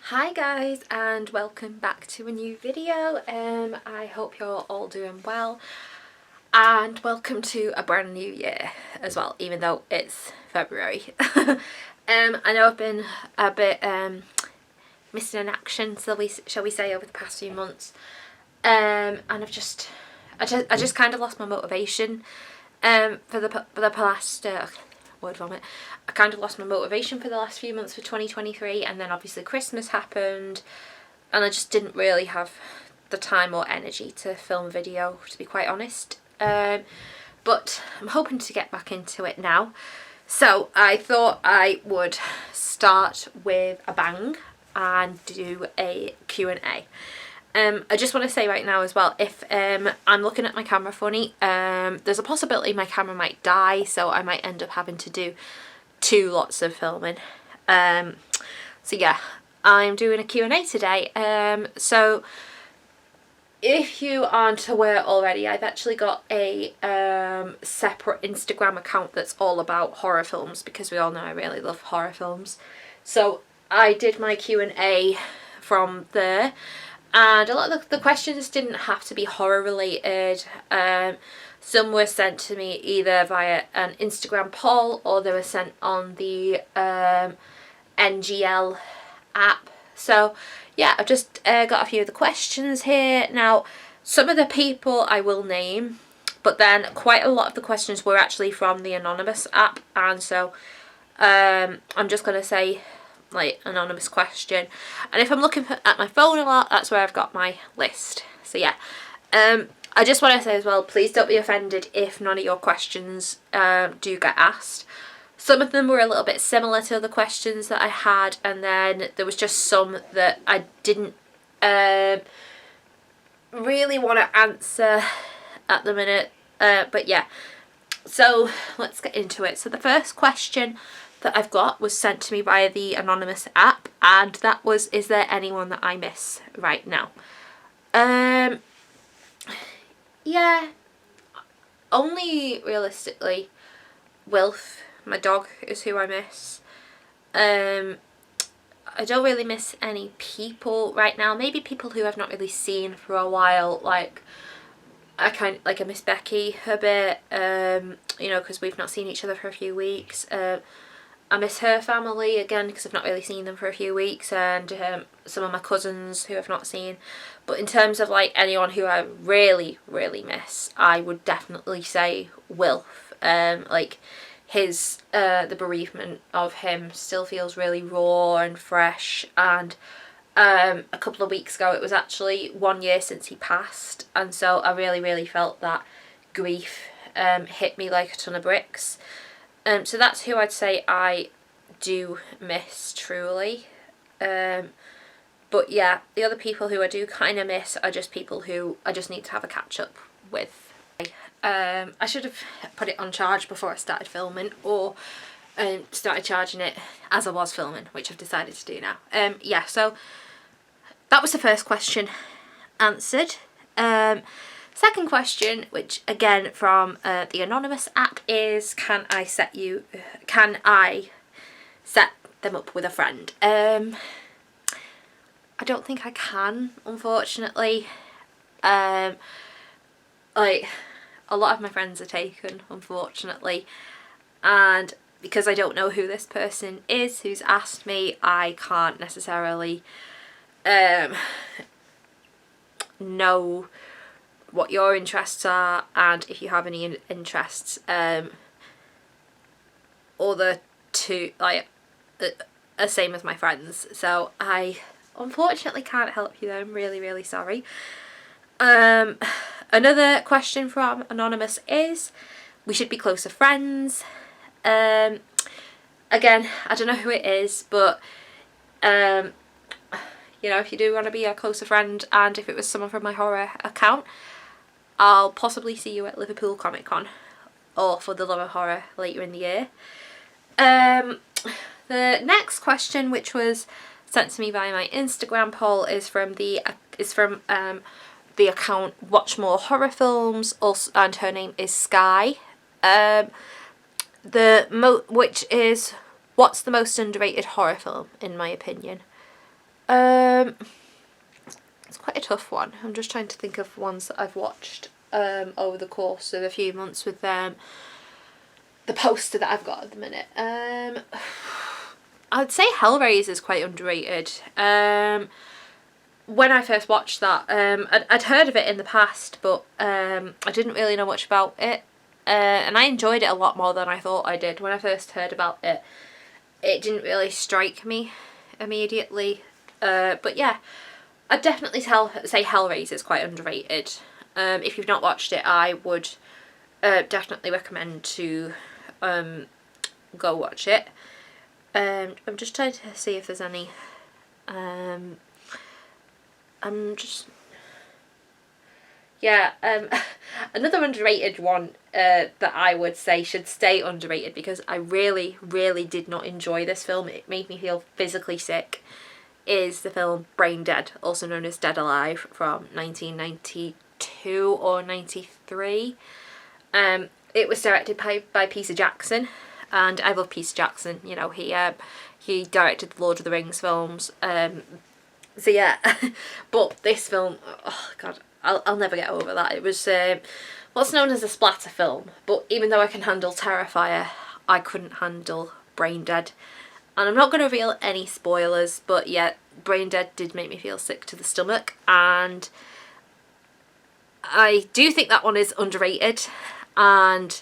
Hi guys, and welcome back to a new video. I hope you're all doing well, and welcome to a brand new year as well, even though it's February. I know I've been a bit missing in action, shall we say, over the past few months, and I just kind of lost my motivation for the past word vomit. I kind of lost my motivation for the last few months for 2023, and then obviously Christmas happened and I just didn't really have the time or energy to film a video, to be quite honest. But I'm hoping to get back into it now. So I thought I would start with a bang and do a Q&A. I just want to say right now as well, if I'm looking at my camera funny, there's a possibility my camera might die, so I might end up having to do 2 lots of filming. So yeah, I'm doing a Q&A today. So if you aren't aware already, I've actually got a separate Instagram account that's all about horror films, because we all know I really love horror films. So I did my Q&A from there. And a lot of the questions didn't have to be horror related. Some were sent to me either via an Instagram poll, or they were sent on the NGL app. So yeah, I've just got a few of the questions here. Now, some of the people I will name, but then quite a lot of the questions were actually from the Anonymous app, and so I'm just going to say like anonymous question, and if I'm looking at my phone a lot, that's where I've got my list. So yeah, I just want to say as well, please don't be offended if none of your questions do get asked. Some of them were a little bit similar to the questions that I had, and then there was just some that I didn't really want to answer at the minute, but yeah, so let's get into it. So the first question that I've got was sent to me via the Anonymous app, and that was, is there anyone that I miss right now? Yeah, only realistically Wilf, my dog, is who I miss. I don't really miss any people right now. Maybe people who I've not really seen for a while, like I miss Becky a bit, you know, because we've not seen each other for a few weeks. I miss her family again, because I've not really seen them for a few weeks, and some of my cousins who I've not seen. But in terms of like anyone who I really miss, I would definitely say Wilf. Like his the bereavement of him still feels really raw and fresh, and a couple of weeks ago it was actually 1 year since he passed, and so I really felt that grief hit me like a ton of bricks. So that's who I'd say I do miss truly. But yeah, the other people who I do kind of miss are just people who I just need to have a catch up with. I should have put it on charge before I started filming, or started charging it as I was filming, which I've decided to do now. Yeah, so that was the first question answered. Second question, which again from the Anonymous app, is can I set them up with a friend? I don't think I can, unfortunately. Like, a lot of my friends are taken, unfortunately, and because I don't know who this person is who's asked me, I can't necessarily know what your interests are, and if you have any interests, or the two like are same as my friends. So I unfortunately can't help you there. I'm really sorry. Another question from Anonymous is, we should be closer friends. Again, I don't know who it is, but you know, if you do want to be a closer friend, and if it was someone from my horror account, I'll possibly see you at Liverpool Comic Con, or for the Love of Horror later in the year. The next question, which was sent to me via my Instagram poll, is from the account Watch More Horror Films, also, and her name is Sky. Which is, what's the most underrated horror film in my opinion? It's quite a tough one. I'm just trying to think of ones that I've watched over the course of a few months with the poster that I've got at the minute. I'd say Hellraiser is quite underrated. When I first watched that, I'd heard of it in the past, but I didn't really know much about it. And I enjoyed it a lot more than I thought I did. When I first heard about it, it didn't really strike me immediately. But yeah, I'd definitely say Hellraiser is quite underrated. If you've not watched it, I would definitely recommend to go watch it. I'm just trying to see if there's any. Another underrated one that I would say should stay underrated, because I really, really did not enjoy this film. It made me feel physically sick, is the film Brain Dead, also known as Dead Alive, from 1992 or 93. It was directed by Peter Jackson, and I love Peter Jackson. You know, he directed the Lord of the Rings films. So yeah, but this film, oh god, I'll never get over that. It was what's known as a splatter film, but even though I can handle Terrifier, I couldn't handle Brain Dead. And I'm not going to reveal any spoilers, but yeah, Brain Dead did make me feel sick to the stomach, and I do think that one is underrated, and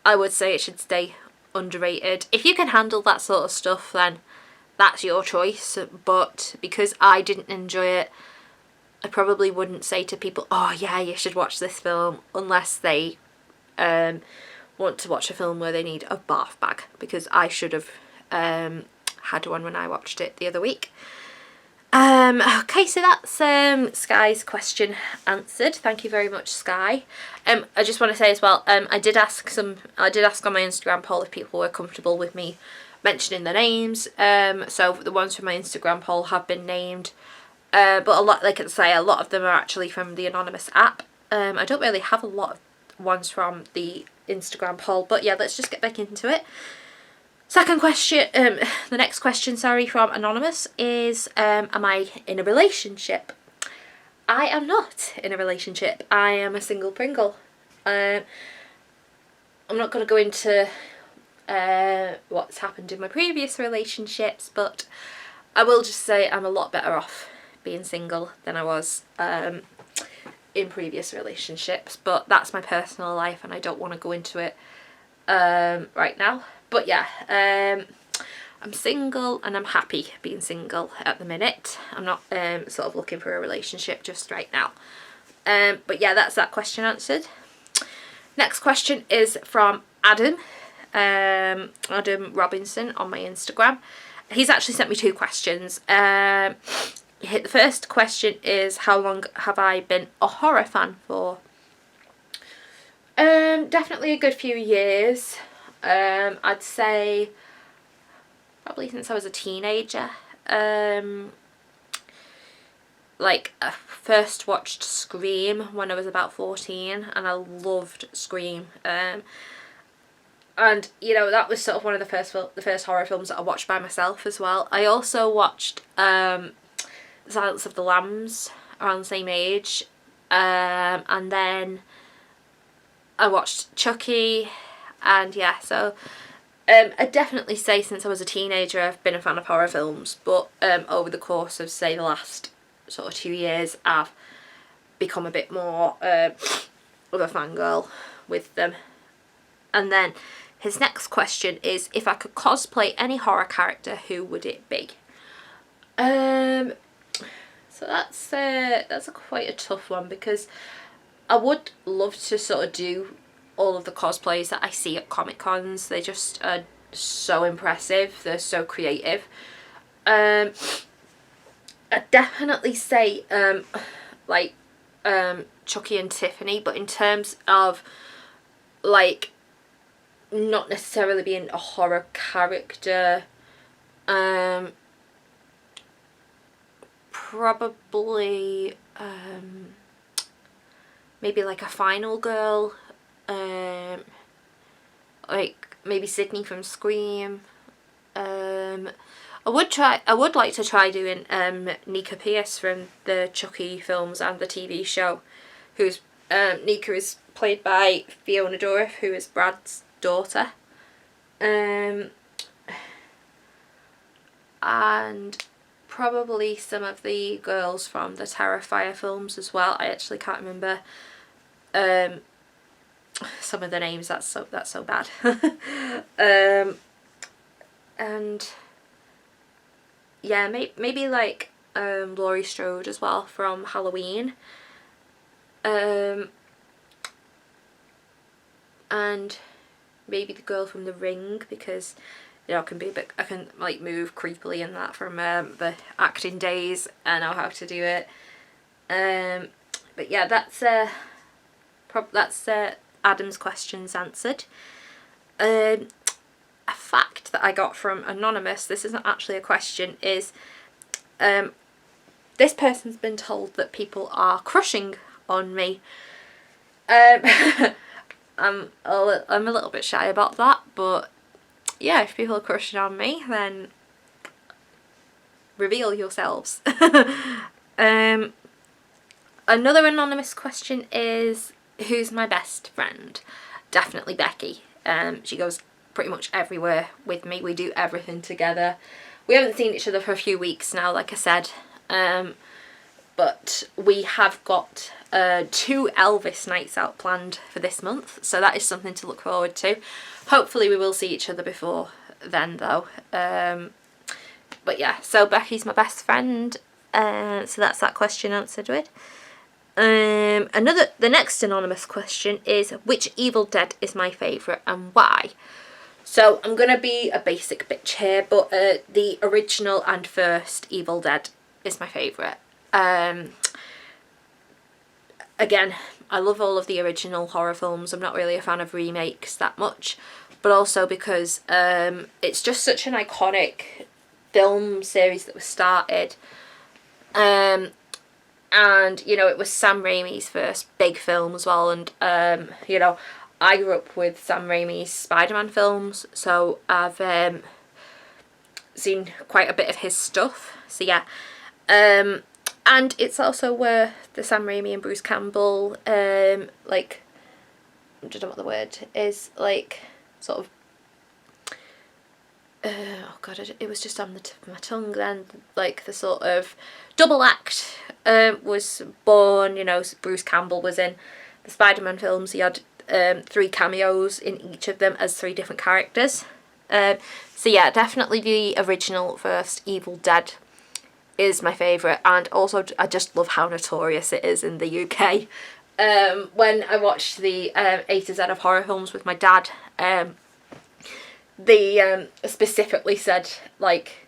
I would say it should stay underrated. If you can handle that sort of stuff, then that's your choice, but because I didn't enjoy it, I probably wouldn't say to people, oh yeah, you should watch this film, unless they want to watch a film where they need a bath bag, because I should have had one when I watched it the other week. Okay, so that's Sky's question answered. Thank you very much, Sky. I just want to say as well, I did ask on my Instagram poll if people were comfortable with me mentioning their names. So the ones from my Instagram poll have been named, but a lot, like I say, a lot of them are actually from the Anonymous app. I don't really have a lot of ones from the Instagram poll, but yeah, let's just get back into it. Second question, the next question, sorry, from Anonymous is, am I in a relationship? I am not in a relationship. I am a single Pringle. I'm not going to go into what's happened in my previous relationships, but I will just say I'm a lot better off being single than I was in previous relationships, but that's my personal life and I don't want to go into it right now. But yeah, I'm single and I'm happy being single at the minute. I'm not sort of looking for a relationship just right now. But yeah, that's that question answered. Next question is from Adam. Adam Robinson on my Instagram. He's actually sent me two questions. The first question is, how long have I been a horror fan for? Definitely a good few years. I'd say probably since I was a teenager. Like, I first watched Scream when I was about 14 and I loved Scream. And you know, that was sort of one of the first horror films that I watched by myself as well. I also watched Silence of the Lambs around the same age, and then I watched Chucky, and yeah, so I'd definitely say since I was a teenager I've been a fan of horror films, but over the course of, say, the last sort of 2 years, I've become a bit more of a fangirl with them. And then his next question is, if I could cosplay any horror character, who would it be? So that's quite a tough one, because I would love to sort of do all of the cosplays that I see at Comic Cons. They just are so impressive. They're so creative. I'd definitely say Chucky and Tiffany, but in terms of like not necessarily being a horror character, probably maybe like a Final Girl, like maybe Sydney from Scream, I would like to try doing Nika Pierce from the Chucky films and the TV show, who's Nika is played by Fiona Dourif, who is Brad's daughter. And probably some of the girls from the Terrifier films as well. I actually can't remember some of the names. That's so bad. And yeah, maybe like Laurie Strode as well from Halloween. And maybe the girl from The Ring, because you know, I can like move creepily in that from the acting days. I know how to do it. But yeah, that's Adam's questions answered. A fact that I got from Anonymous, this isn't actually a question, is this person's been told that people are crushing on me. I'm a little bit shy about that, but yeah, if people are crushing on me, then reveal yourselves. Another anonymous question is, who's my best friend? Definitely Becky. She goes pretty much everywhere with me. We do everything together. We haven't seen each other for a few weeks now, like I said, but we have got 2 Elvis nights out planned for this month, so that is something to look forward to. Hopefully we will see each other before then though. But yeah, so Becky's my best friend, so that's that question answered with. The next anonymous question is, which Evil Dead is my favourite and why? So I'm going to be a basic bitch here, but the original and first Evil Dead is my favourite. Again, I love all of the original horror films. I'm not really a fan of remakes that much, but also because it's just such an iconic film series that was started. And you know, it was Sam Raimi's first big film as well, and you know, I grew up with Sam Raimi's Spider-Man films, so I've seen quite a bit of his stuff, so yeah. And it's also where the Sam Raimi and Bruce Campbell, like, I don't know what the word is, like, sort of, oh god, it was just on the tip of my tongue then, like, the sort of double act was born. You know, Bruce Campbell was in the Spider-Man films. He had 3 cameos in each of them as 3 different characters. So yeah, definitely the original first Evil Dead is my favourite, and also I just love how notorious it is in the UK. When I watched the A to Z of horror films with my dad, they specifically said, like,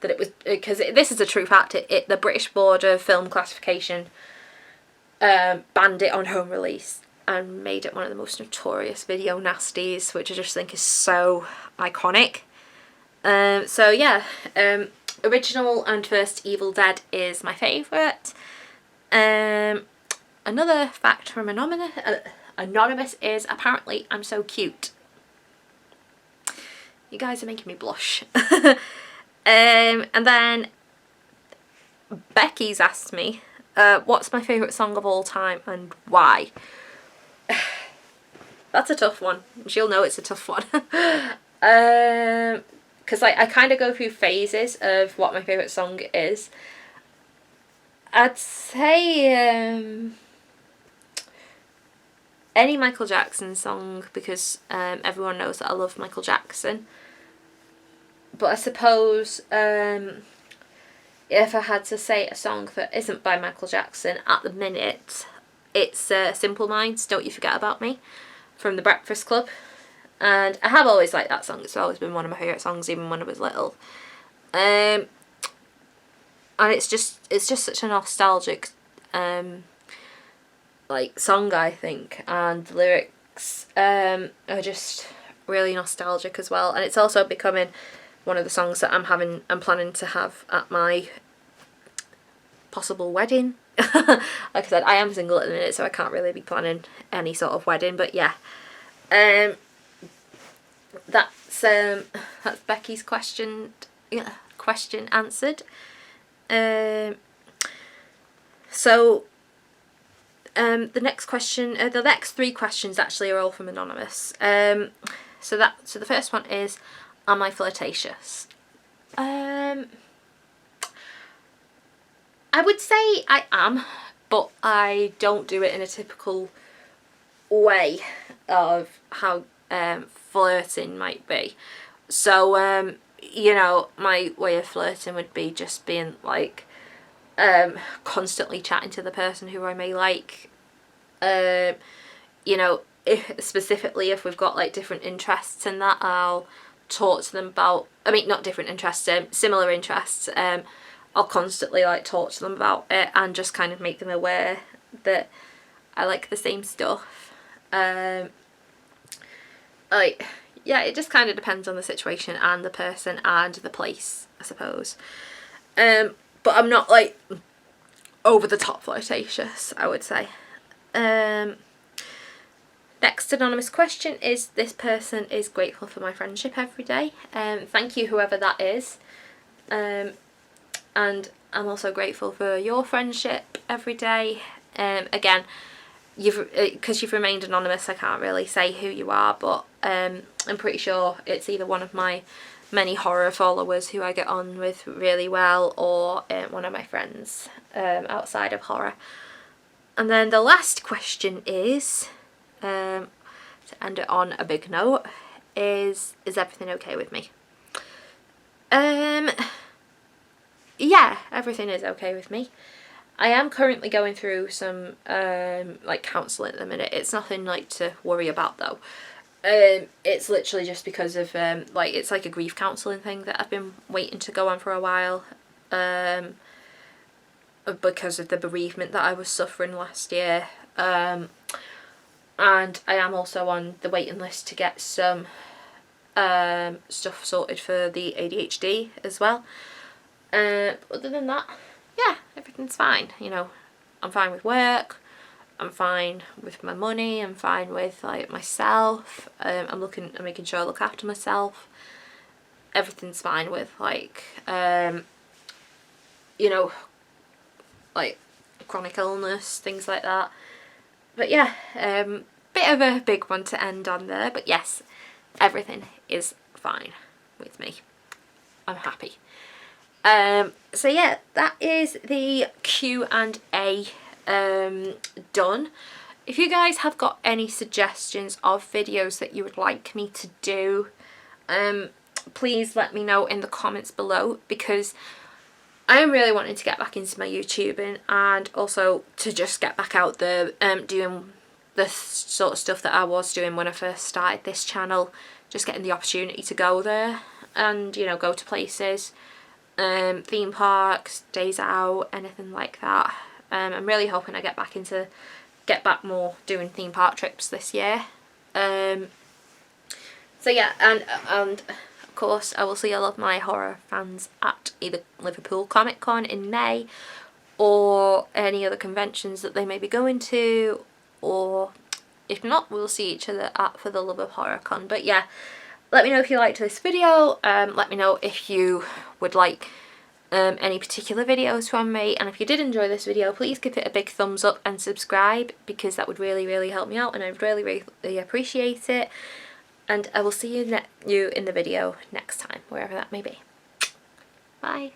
that it was, because this is a true fact, the British Board of Film Classification banned it on home release and made it one of the most notorious video nasties, which I just think is so iconic. So yeah, original and first Evil Dead is my favourite. Another fact from Anonymous is, apparently I'm so cute. You guys are making me blush. And then Becky's asked me, what's my favourite song of all time and why? That's a tough one. She'll know it's a tough one. Because I kind of go through phases of what my favourite song is. I'd say any Michael Jackson song, because everyone knows that I love Michael Jackson. But I suppose if I had to say a song that isn't by Michael Jackson at the minute, it's Simple Minds, Don't You Forget About Me, from The Breakfast Club. And I have always liked that song. It's always been one of my favourite songs, even when I was little. And it's just such a nostalgic like song, I think, and the lyrics are just really nostalgic as well. And it's also becoming one of the songs that I'm planning to have at my possible wedding. Like I said, I am single at the minute, so I can't really be planning any sort of wedding, but yeah. That's Becky's question. Yeah, question answered. The next question, the next 3 questions actually are all from Anonymous. So the first one is, am I flirtatious? I would say I am, but I don't do it in a typical way of how flirting might be. So you know, my way of flirting would be just being like constantly chatting to the person who I may like. You know, specifically if we've got like different interests in that, I'll talk to them about, I mean not different interests, similar interests. I'll constantly like talk to them about it and just kind of make them aware that I like the same stuff. Like, yeah, it just kind of depends on the situation and the person and the place, I suppose. But I'm not like over the top flirtatious, I would say. Next anonymous question is, this person is grateful for my friendship every day. Thank you, whoever that is. And I'm also grateful for your friendship every day. Again, because you've remained anonymous, I can't really say who you are, but I'm pretty sure it's either one of my many horror followers who I get on with really well, or one of my friends outside of horror. And then the last question is, to end it on a big note, is everything okay with me? Yeah, everything is okay with me. I am currently going through some like counselling at the minute. It's nothing like to worry about though. It's literally just because of like, it's like a grief counselling thing that I've been waiting to go on for a while, because of the bereavement that I was suffering last year. And I am also on the waiting list to get some stuff sorted for the ADHD as well. Other than that, yeah, everything's fine. You know, I'm fine with work, I'm fine with my money, I'm fine with like myself. I'm making sure I look after myself. Everything's fine with like you know, like chronic illness, things like that. But yeah, bit of a big one to end on there, but yes, everything is fine with me. I'm happy. So yeah, that is the Q&A done. If you guys have got any suggestions of videos that you would like me to do, please let me know in the comments below, because I am really wanting to get back into my YouTubing, and also to just get back out there doing the sort of stuff that I was doing when I first started this channel, just getting the opportunity to go there and, you know, go to places, theme parks, days out, anything like that. I'm really hoping I get back more doing theme park trips this year. So yeah, and of course I will see all of my horror fans at either Liverpool Comic Con in May, or any other conventions that they may be going to, or if not, we'll see each other at For the Love of Horror Con. But yeah, let me know if you liked this video. Let me know if you would like any particular videos from me, and if you did enjoy this video, please give it a big thumbs up and subscribe, because that would really help me out, and I'd really appreciate it. And I will see you in the video next time, wherever that may be. Bye.